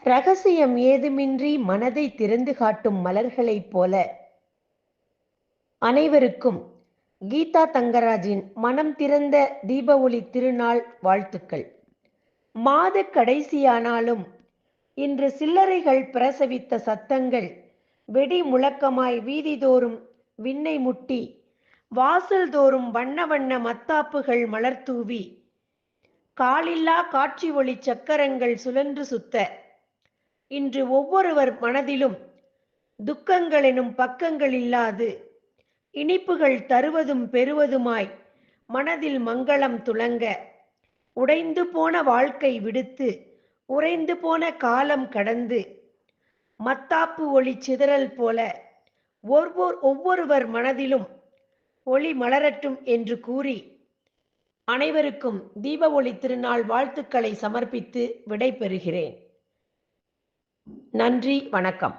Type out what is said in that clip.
ரகசியம் ஏதுமின்றி மனதை திறந்து காட்டும் மலர்களைப் போல அனைவருக்கும் கீதா தங்கராஜின் மனம் திறந்த தீப ஒளி திருநாள் வாழ்த்துக்கள். மாத கடைசியானாலும் இன்று சில்லறைகள் பிரசவித்த சத்தங்கள் வெடி முழக்கமாய் வீதிதோறும் விண்ணை முட்டி, வாசல் தோறும் வண்ண வண்ண மத்தாப்புகள் மலர்தூவி, காலில்லா காட்சி ஒளி சக்கரங்கள் சுழன்று சுத்த, இன்று ஒவ்வொருவர் மனதிலும் துக்கங்கள் எனும் பக்கங்கள் இல்லாது இனிப்புகள் தருவதும் பெறுவதுமாய் மனதில் மங்களம் துளங்க, உடைந்து போன வாழ்க்கை விடுத்து உறைந்து போன காலம் கடந்து மத்தாப்பு ஒளி சிதறல் போல ஒவ்வொருவர் மனதிலும் ஒளி மலரட்டும் என்று கூறி அனைவருக்கும் தீப ஒளி திருநாள் வாழ்த்துக்களை சமர்ப்பித்து விடை பெறுகிறேன். நன்றி, வணக்கம்.